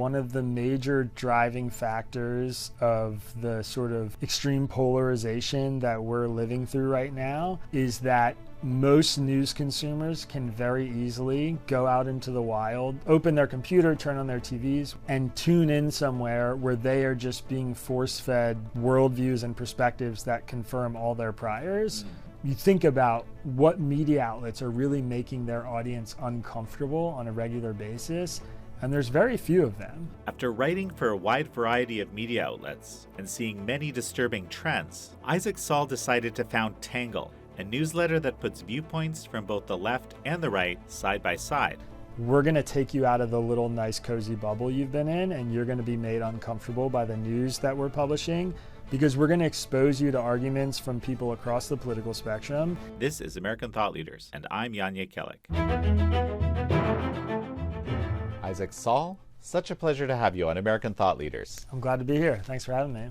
one of the major driving factors of the sort of extreme polarization that we're living through right now is that most news consumers can very easily go out into the wild, open their computer, turn on their TVs, and tune in somewhere where they are just being force-fed worldviews and perspectives that confirm all their priors. You think about what media outlets are really making their audience uncomfortable on a regular basis, and there's very few of them. After writing for a wide variety of media outlets and seeing many disturbing trends, Isaac Saul decided to found Tangle, a newsletter that puts viewpoints from both the left and the right side by side. We're going to take you out of the little nice cozy bubble you've been in, and you're going to be made uncomfortable by the news that we're publishing, because we're going to expose you to arguments from people across the political spectrum. This is American Thought Leaders, and I'm Jan Jekielek. Isaac Saul, such a pleasure to have you on American Thought Leaders. I'm glad to be here. Thanks for having me.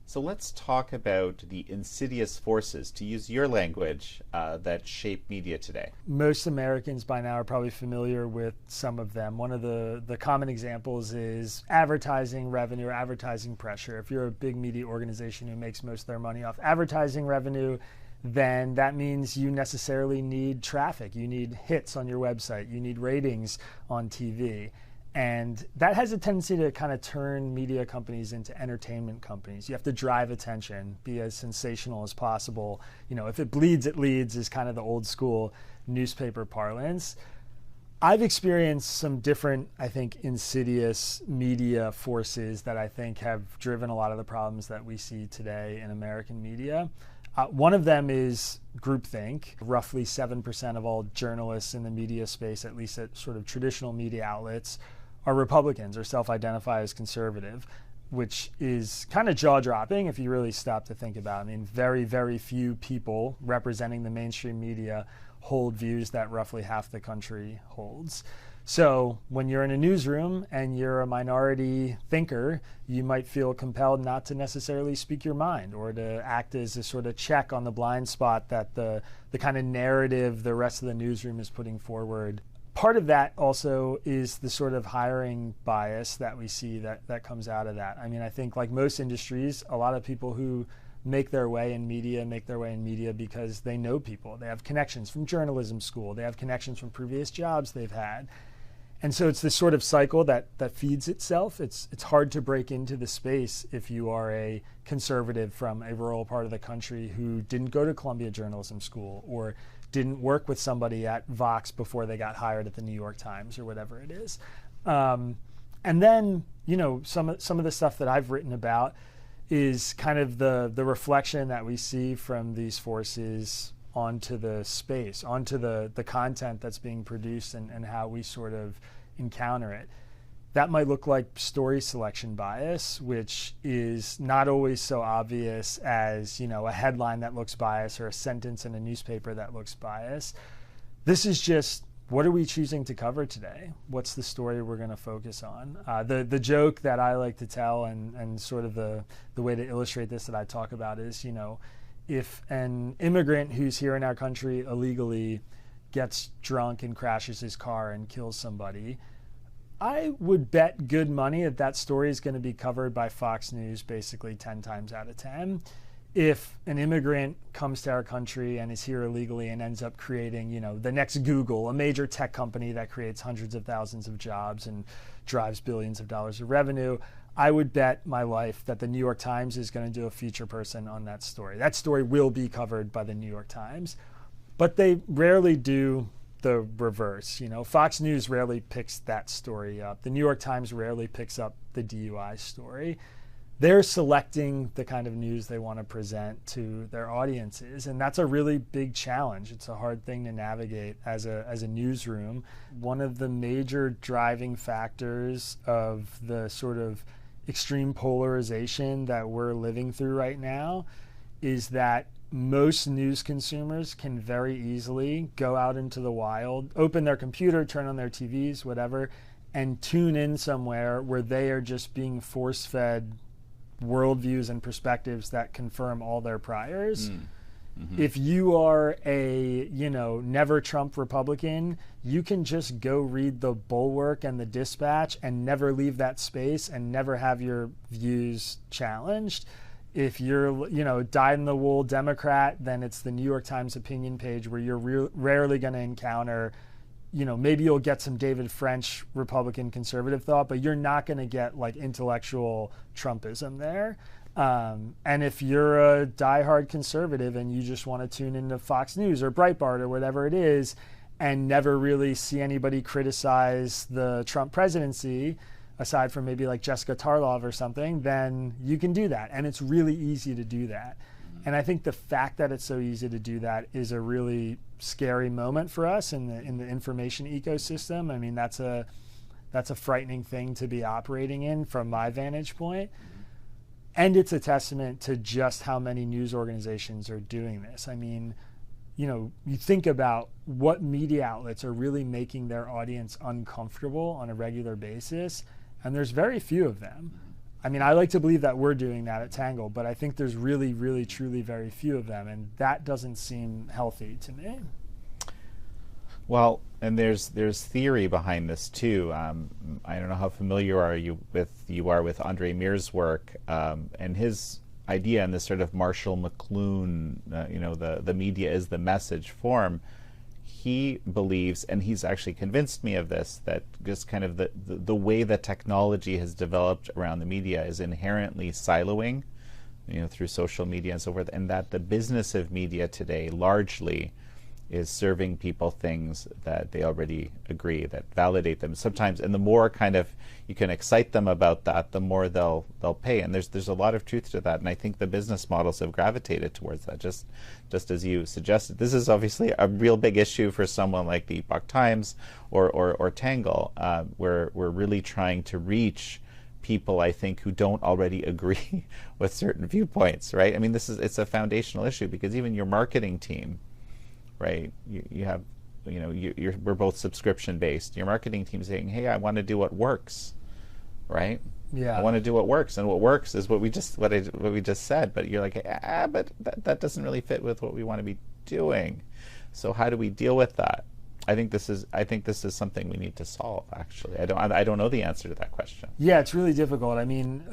So let's talk about the insidious forces, to use your language, that shape media today. Most Americans by now are probably familiar with some of them. One of the common examples is advertising revenue or advertising pressure. If you're a big media organization who makes most of their money off advertising revenue, then that means you necessarily need traffic. You need hits on your website. You need ratings on TV. And that has a tendency to kind of turn media companies into entertainment companies. You have to drive attention, be as sensational as possible. You know, if it bleeds, it leads is kind of the old school newspaper parlance. I've experienced some different, I think, insidious media forces that I think have driven a lot of the problems that we see today in American media. One of them is groupthink. Roughly 7% of all journalists in the media space, at least at sort of traditional media outlets, are Republicans or self-identify as conservative, which is kind of jaw-dropping if you really stop to think about it. I mean, very, very few people representing the mainstream media hold views that roughly half the country holds. So when you're in a newsroom and you're a minority thinker, you might feel compelled not to necessarily speak your mind or to act as a sort of check on the blind spot that the kind of narrative the rest of the newsroom is putting forward. Part of that also is the sort of hiring bias that we see that comes out of that. I mean, I think like most industries, a lot of people who make their way in media because they know people. They have connections from journalism school. They have connections from previous jobs they've had. And so it's this sort of cycle that feeds itself. It's hard to break into the space if you are a conservative from a rural part of the country who didn't go to Columbia Journalism School or didn't work with somebody at Vox before they got hired at the New York Times or whatever it is. And then, you know, some of the stuff that I've written about is kind of the reflection that we see from these forces onto the space, onto the content that's being produced and how we sort of encounter it. That might look like story selection bias, which is not always so obvious as, you know, a headline that looks biased or a sentence in a newspaper that looks biased. This is just, what are we choosing to cover today? What's the story we're going to focus on? The joke that I like to tell and sort of the way to illustrate this that I talk about is, you know, if an immigrant who's here in our country illegally gets drunk and crashes his car and kills somebody, I would bet good money that story is going to be covered by Fox News basically 10 times out of 10. If an immigrant comes to our country and is here illegally and ends up creating, you know, the next Google, a major tech company that creates hundreds of thousands of jobs and drives billions of dollars of revenue, I would bet my life that the New York Times is going to do a feature person on that story. That story will be covered by the New York Times, but they rarely do the reverse. You know, Fox News rarely picks that story up. The New York Times rarely picks up the DUI story. They're selecting the kind of news they want to present to their audiences, and that's a really big challenge. It's a hard thing to navigate as a newsroom. One of the major driving factors of the sort of extreme polarization that we're living through right now is that most news consumers can very easily go out into the wild, open their computer, turn on their TVs, whatever, and tune in somewhere where they are just being force-fed worldviews and perspectives that confirm all their priors. If you are a, never Trump Republican, you can just go read the Bulwark and the Dispatch and never leave that space and never have your views challenged. If you're, dyed-in-the-wool Democrat, then it's the New York Times opinion page where you're rarely going to encounter, maybe you'll get some David French Republican conservative thought, but you're not going to get like intellectual Trumpism there. And if you're a diehard conservative and you just want to tune into Fox News or Breitbart or whatever it is and never really see anybody criticize the Trump presidency, aside from maybe like Jessica Tarlov or something, then you can do that. And it's really easy to do that. And I think the fact that it's so easy to do that is a really scary moment for us in the information ecosystem. I mean, that's a frightening thing to be operating in from my vantage point. And it's a testament to just how many news organizations are doing this. I mean, you think about what media outlets are really making their audience uncomfortable on a regular basis, and there's very few of them. I mean, I like to believe that we're doing that at Tangle, but I think there's really, really, truly very few of them, and that doesn't seem healthy to me. Well, and there's theory behind this too. I don't know how familiar you are with Andre Mears' work and his idea in this sort of Marshall McLuhan, the media is the message form. He believes, and he's actually convinced me of this, that just kind of the way that technology has developed around the media is inherently siloing, through social media and so forth, and that the business of media today largely is serving people things that they already agree, that validate them sometimes, and the more kind of you can excite them about that, the more they'll pay. And there's a lot of truth to that, and I think the business models have gravitated towards that, just as you suggested. This is obviously a real big issue for someone like the Epoch Times or Tangle, where we're really trying to reach people, I think, who don't already agree with certain viewpoints, right? I mean, it's a foundational issue, because even your marketing team, right? You have, we're both subscription based. Your marketing team saying, "Hey, I want to do what works," right? Yeah. I want to do what works, and what works is what we just said. But you're like, but that doesn't really fit with what we want to be doing. So how do we deal with that? I think this is something we need to solve. Actually, I don't know the answer to that question. Yeah, it's really difficult. I mean,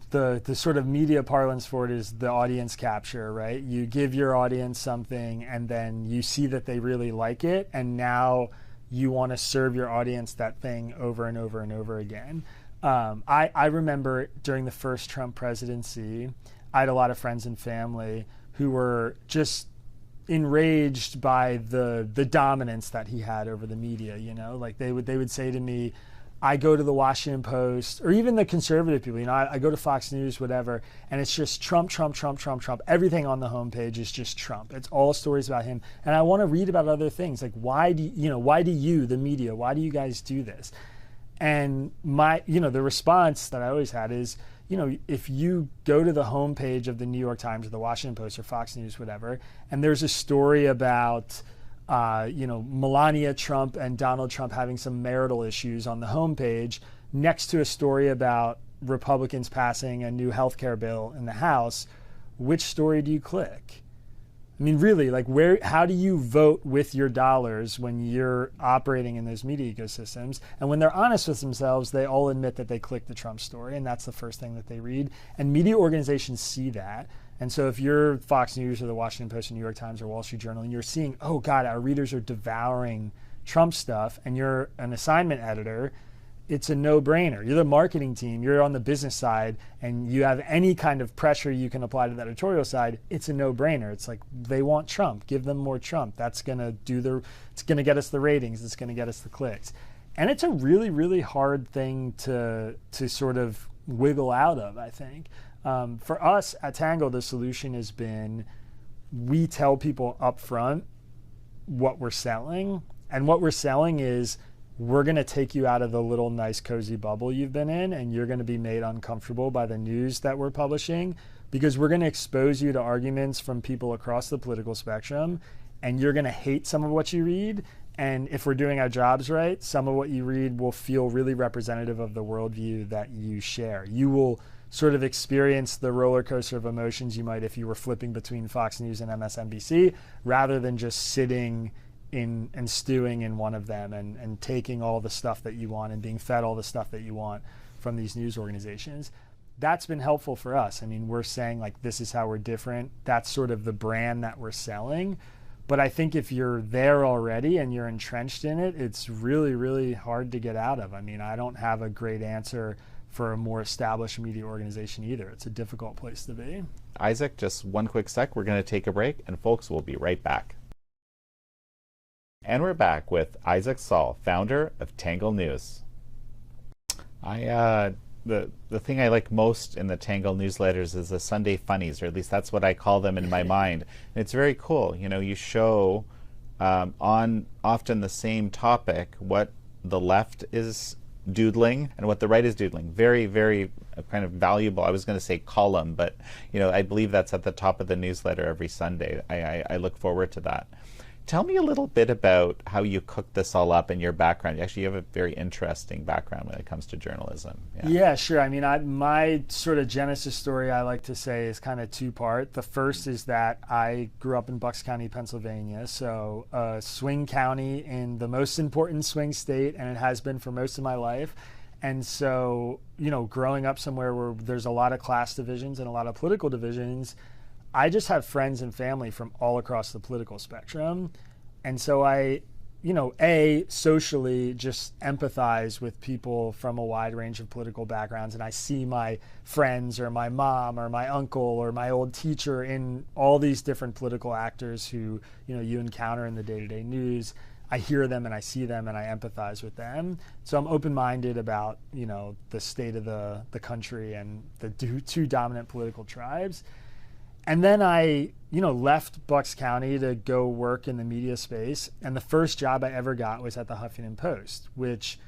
the sort of media parlance for it is the audience capture, right? You give your audience something, and then you see that they really like it, and now you want to serve your audience that thing over and over and over again. I remember during the first Trump presidency, I had a lot of friends and family who were just enraged by the dominance that he had over the media. Like they would say to me, I go to the Washington Post, or even the conservative people, I go to Fox News, whatever, and it's just Trump, Trump, Trump, Trump, Trump. Everything on the homepage is just Trump. It's all stories about him. And I want to read about other things. Like, why do you, the media, why do you guys do this? And the response that I always had is, if you go to the homepage of the New York Times or the Washington Post or Fox News, whatever, and there's a story about, Melania Trump and Donald Trump having some marital issues on the homepage, next to a story about Republicans passing a new health care bill in the House, which story do you click? I mean, really, like, how do you vote with your dollars when you're operating in those media ecosystems? And when they're honest with themselves, they all admit that they click the Trump story, and that's the first thing that they read. And media organizations see that. And so if you're Fox News or the Washington Post or New York Times or Wall Street Journal, and you're seeing, oh God, our readers are devouring Trump stuff, and you're an assignment editor, it's a no-brainer. You're the marketing team, you're on the business side, and you have any kind of pressure you can apply to the editorial side, it's a no-brainer. It's like, they want Trump, give them more Trump. That's gonna it's gonna get us the ratings, it's gonna get us the clicks. And it's a really, really hard thing to sort of wiggle out of, I think. For us at Tangle, the solution has been, we tell people up front what we're selling, and what we're selling is, we're going to take you out of the little nice cozy bubble you've been in, and you're going to be made uncomfortable by the news that we're publishing, because we're going to expose you to arguments from people across the political spectrum, and you're going to hate some of what you read. And if we're doing our jobs right, some of what you read will feel really representative of the worldview that you share. You will sort of experience the roller coaster of emotions you might if you were flipping between Fox News and MSNBC, rather than just sitting in and stewing in one of them and taking all the stuff that you want and being fed all the stuff that you want from these news organizations. That's been helpful for us. I mean, we're saying like, this is how we're different. That's sort of the brand that we're selling. But I think if you're there already and you're entrenched in it, it's really, really hard to get out of. I mean, I don't have a great answer for a more established media organization either. It's a difficult place to be. Isaac, just one quick sec. We're going to take a break, and folks, we'll be right back. And we're back with Isaac Saul, founder of Tangle News. The thing I like most in the Tangle newsletters is the Sunday funnies, or at least that's what I call them in my mind. And it's very cool. You know, you show on often the same topic what the left is doodling and what the right is doodling. Very, very kind of valuable, I was going to say column, but you know, I believe that's at the top of the newsletter every Sunday. I look forward to that. Tell me a little bit about how you cooked this all up in your background. Actually, you have a very interesting background when it comes to journalism. Yeah, sure. I mean, my sort of genesis story, I like to say, is kind of two-part. The first is that I grew up in Bucks County, Pennsylvania, so a swing county in the most important swing state, and it has been for most of my life. And so, you know, growing up somewhere where there's a lot of class divisions and a lot of political divisions, I just have friends and family from all across the political spectrum. And so I, you know, socially just empathize with people from a wide range of political backgrounds. And I see my friends or my mom or my uncle or my old teacher in all these different political actors who, you know, you encounter in the day-to-day news. I hear them and I see them and I empathize with them. So I'm open-minded about, you know, the state of the country and the two dominant political tribes. And then I, you know, left Bucks County to go work in the media space. And the first job I ever got was at the Huffington Post, which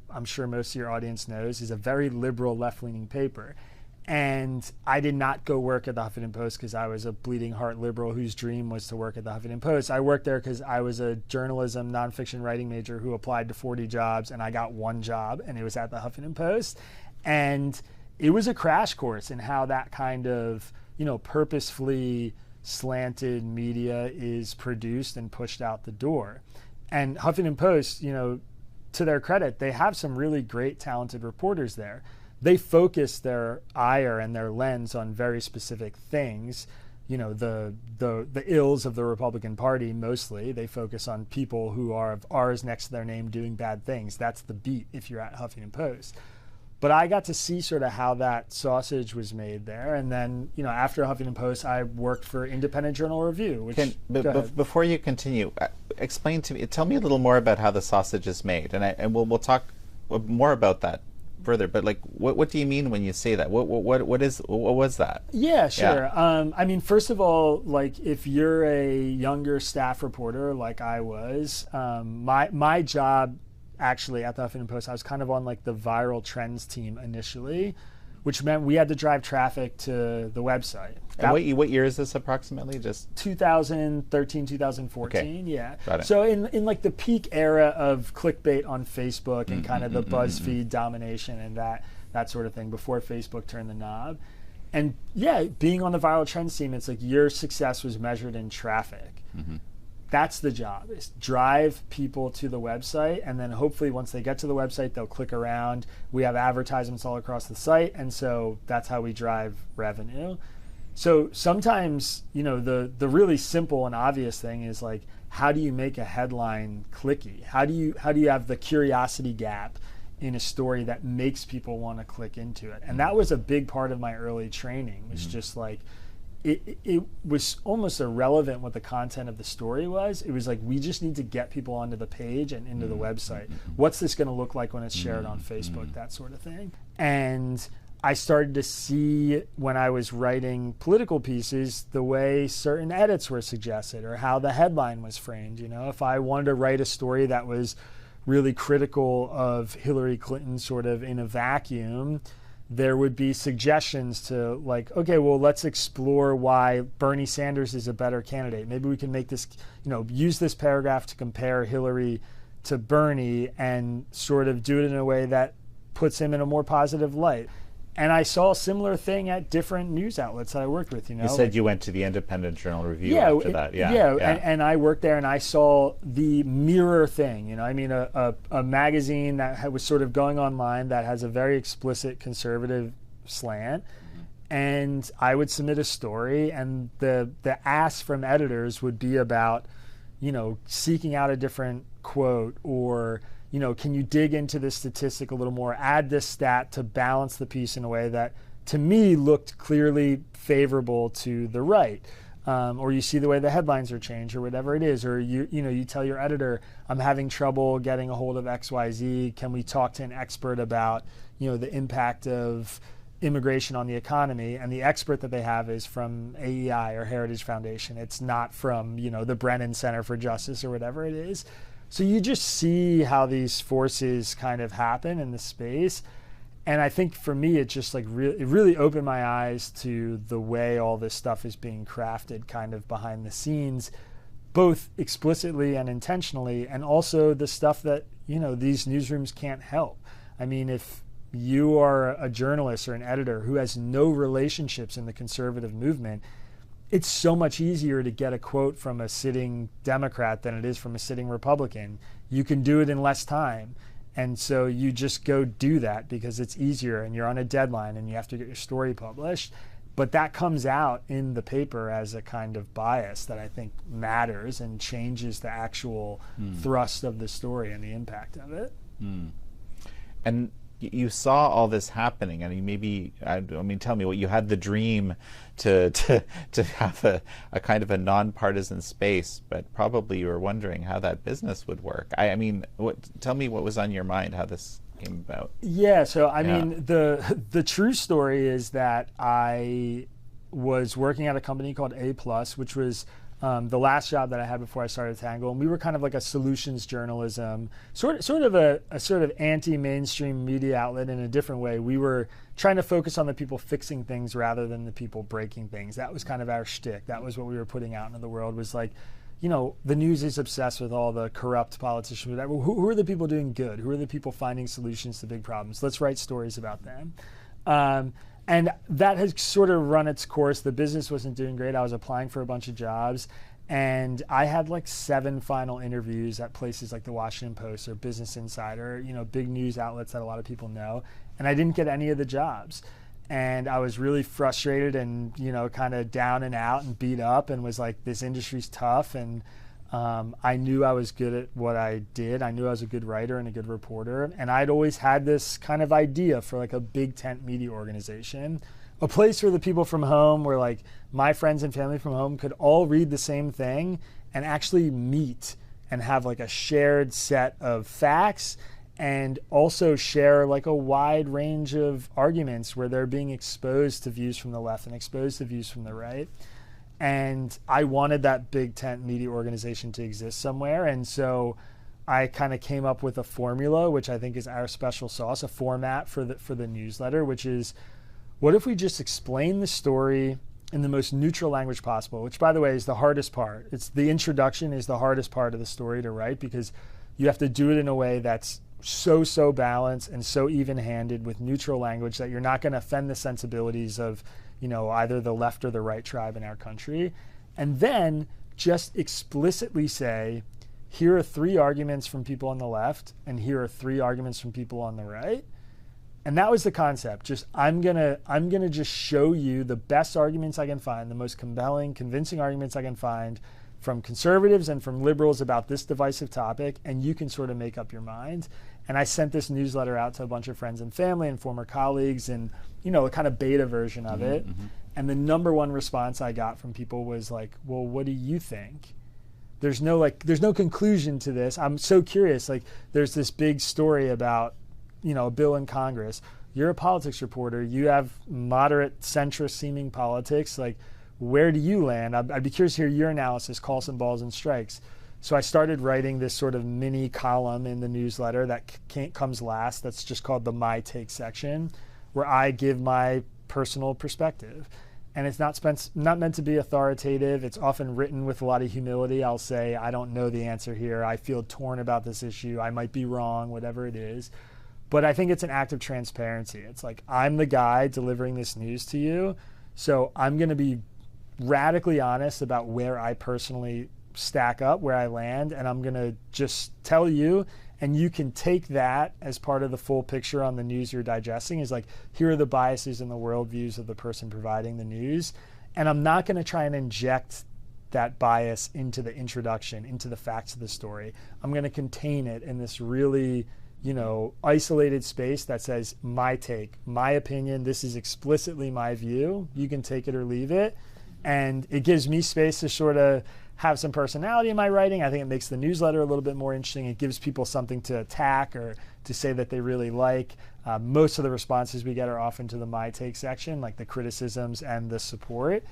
I'm sure most of your audience knows is a very liberal left-leaning paper. And I did not go work at the Huffington Post because I was a bleeding heart liberal whose dream was to work at the Huffington Post. I worked there because I was a journalism, nonfiction writing major who applied to 40 jobs, and I got one job, and it was at the Huffington Post. And it was a crash course in how that kind of, you know, purposefully slanted media is produced and pushed out the door. And Huffington Post, you know, to their credit, they have some really great, talented reporters there. They focus their ire and their lens on very specific things. You know, the ills of the Republican Party mostly. They focus on people who are of R's next to their name doing bad things. That's the beat if you're at Huffington Post. But I got to see sort of how that sausage was made there. And then, you know, after Huffington Post, I worked for Independent Journal Review. Which, before you continue, explain to me, tell me a little more about how the sausage is made. And we'll talk more about that further. But like, what do you mean when you say that? What was that? Yeah, sure. Yeah. I mean, first of all, like if you're a younger staff reporter like I was, my job actually at the Huffington Post, I was kind of on like the viral trends team initially, which meant we had to drive traffic to the website. And what year is this approximately? Just 2013, 2014, okay. Yeah. Got it. So in like the peak era of clickbait on Facebook and kind of the BuzzFeed domination and that sort of thing before Facebook turned the knob. And yeah, being on the viral trends team, it's like your success was measured in traffic. That's the job, is drive people to the website, and then hopefully once they get to the website, they'll click around. We have advertisements all across the site, and so that's how we drive revenue. So sometimes, you know, the really simple and obvious thing is like, how do you make a headline clicky? How do you have the curiosity gap in a story that makes people want to click into it? And that was a big part of my early training, was just like, it was almost irrelevant what the content of the story was. It was like, we just need to get people onto the page and into the website. What's this going to look like when it's shared on Facebook, that sort of thing. And I started to see when I was writing political pieces the way certain edits were suggested or how the headline was framed. You know, if I wanted to write a story that was really critical of Hillary Clinton sort of in a vacuum, there would be suggestions to like, okay, well, let's explore why Bernie Sanders is a better candidate. Maybe we can make this, you know, use this paragraph to compare Hillary to Bernie and sort of do it in a way that puts him in a more positive light. And I saw a similar thing at different news outlets that I worked with. You said you went to the Independent Journal Review yeah, after that. And I worked there, and I saw the mirror thing. I mean, a magazine that was sort of going online that has a very explicit conservative slant. And I would submit a story, and the ask from editors would be about, seeking out a different quote, or, can you dig into this statistic a little more, add this stat to balance the piece in a way that, to me, looked clearly favorable to the right. Or you see the way the headlines are changed, or whatever it is, or you tell your editor, I'm having trouble getting a hold of XYZ. Can we talk to an expert about, the impact of immigration on the economy? And the expert that they have is from AEI or Heritage Foundation. It's not from, the Brennan Center for Justice or whatever it is. So you just see how these forces kind of happen in the space. And I think for me, it just it really opened my eyes to the way all this stuff is being crafted kind of behind the scenes, both explicitly and intentionally, and also the stuff that, these newsrooms can't help. I mean, if you are a journalist or an editor who has no relationships in the conservative movement, it's so much easier to get a quote from a sitting Democrat than it is from a sitting Republican. You can do it in less time. And so you just go do that because it's easier, and you're on a deadline and you have to get your story published. But that comes out in the paper as a kind of bias that I think matters and changes the actual thrust of the story and the impact of it. And you saw all this happening, and tell me what you had the dream to have a kind of a nonpartisan space, but probably you were wondering how that business would work. Tell me what was on your mind, how this came about. Yeah, so I mean, the true story is that I was working at a company called A+, which was the last job that I had before I started Tangle, and we were kind of like a solutions journalism, sort of a sort of anti-mainstream media outlet in a different way. We were trying to focus on the people fixing things rather than the people breaking things. That was kind of our shtick. That was what we were putting out into the world, was like, the news is obsessed with all the corrupt politicians. Who are the people doing good? Who are the people finding solutions to big problems? Let's write stories about them. And that has sort of run its course. The business wasn't doing great. I was applying for a bunch of jobs, and I had 7 final interviews at places like the Washington Post or Business Insider, big news outlets that a lot of people know, and I didn't get any of the jobs. And I was really frustrated and, kind of down and out and beat up, and was like, this industry's tough. And I knew I was good at what I did. I knew I was a good writer and a good reporter. And I'd always had this kind of idea for a big tent media organization, a place where the people from home, where my friends and family from home could all read the same thing and actually meet and have a shared set of facts, and also share a wide range of arguments where they're being exposed to views from the left and exposed to views from the right. And I wanted that big tent media organization to exist somewhere. And so I kind of came up with a formula, which I think is our special sauce, a format for the newsletter, which is, what if we just explain the story in the most neutral language possible, which, by the way, is the hardest part. It's the introduction is the hardest part of the story to write, because you have to do it in a way that's so balanced and so even-handed with neutral language that you're not going to offend the sensibilities of either the left or the right tribe in our country. And then just explicitly say, here are 3 arguments from people on the left, and here are 3 arguments from people on the right. And that was the concept. Just I'm gonna just show you the best arguments I can find, the most compelling, convincing arguments I can find from conservatives and from liberals about this divisive topic, and you can sort of make up your mind. And I sent this newsletter out to a bunch of friends and family and former colleagues, and a kind of beta version of it. And the number one response I got from people was like, well, what do you think? There's no conclusion to this. I'm so curious. There's this big story about, a bill in Congress. You're a politics reporter. You have moderate centrist seeming politics. Where do you land? I'd be curious to hear your analysis, call some balls and strikes. So I started writing this sort of mini column in the newsletter that comes last. That's just called the My Take section, where I give my personal perspective. And it's not meant to be authoritative. It's often written with a lot of humility. I'll say, I don't know the answer here. I feel torn about this issue. I might be wrong, whatever it is. But I think it's an act of transparency. It's like, I'm the guy delivering this news to you, so I'm going to be radically honest about where I personally stack up, where I land, and I'm going to just tell you, and you can take that as part of the full picture on the news you're digesting. Is like, here are the biases and the worldviews of the person providing the news, and I'm not going to try and inject that bias into the introduction, into the facts of the story. I'm going to contain it in this really, isolated space that says my take, my opinion, this is explicitly my view. You can take it or leave it. And it gives me space to sort of have some personality in my writing. I think it makes the newsletter a little bit more interesting. It gives people something to attack or to say that they really like. Most of the responses we get are often to the my take section, like the criticisms and the support.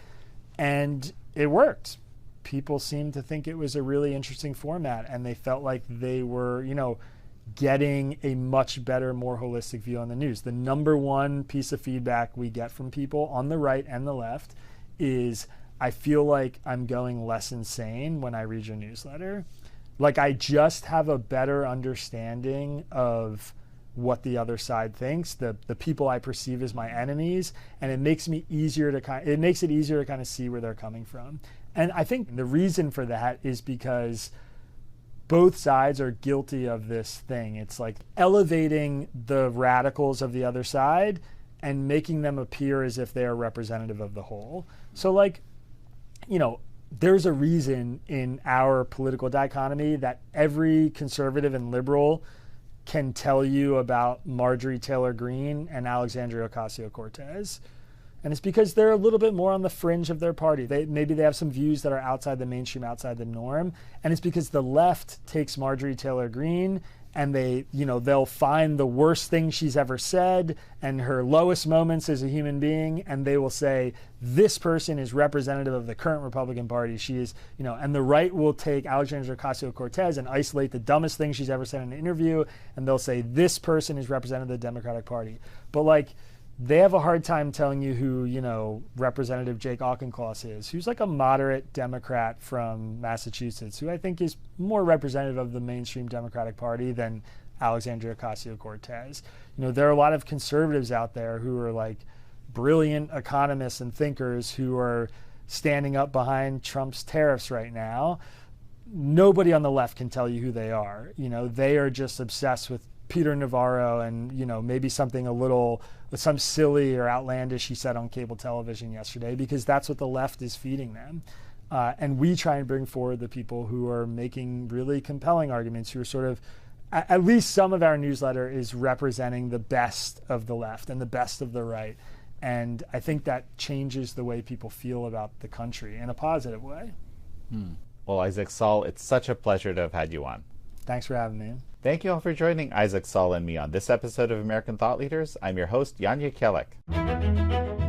And it worked. People seemed to think it was a really interesting format, and they felt like they were, getting a much better, more holistic view on the news. The number one piece of feedback we get from people on the right and the left is, I feel like I'm going less insane when I read your newsletter. Like, I just have a better understanding of what the other side thinks, the people I perceive as my enemies, and it makes it easier to kind of see where they're coming from. And I think the reason for that is because both sides are guilty of this thing. It's like elevating the radicals of the other side and making them appear as if they are representative of the whole. So there's a reason in our political dichotomy that every conservative and liberal can tell you about Marjorie Taylor Greene and Alexandria Ocasio-Cortez. And it's because they're a little bit more on the fringe of their party. Maybe they have some views that are outside the mainstream, outside the norm. And it's because the left takes Marjorie Taylor Greene and they'll find the worst thing she's ever said and her lowest moments as a human being, and they will say, this person is representative of the current Republican Party. She is, and the right will take Alexandria Ocasio-Cortez and isolate the dumbest thing she's ever said in an interview, and they'll say, this person is representative of the Democratic Party. But they have a hard time telling you who, Representative Jake Auchincloss is, who's like a moderate Democrat from Massachusetts, who I think is more representative of the mainstream Democratic Party than Alexandria Ocasio-Cortez. There are a lot of conservatives out there who are like brilliant economists and thinkers who are standing up behind Trump's tariffs right now. Nobody on the left can tell you who they are. They are just obsessed with Peter Navarro and, maybe some silly or outlandish he said on cable television yesterday, because that's what the left is feeding them. And we try and bring forward the people who are making really compelling arguments, who are sort of, at least some of our newsletter is representing the best of the left and the best of the right. And I think that changes the way people feel about the country in a positive way. Well, Isaac Saul, it's such a pleasure to have had you on. Thanks for having me. Thank you all for joining Isaac Saul and me on this episode of American Thought Leaders. I'm your host, Jan Jekielek.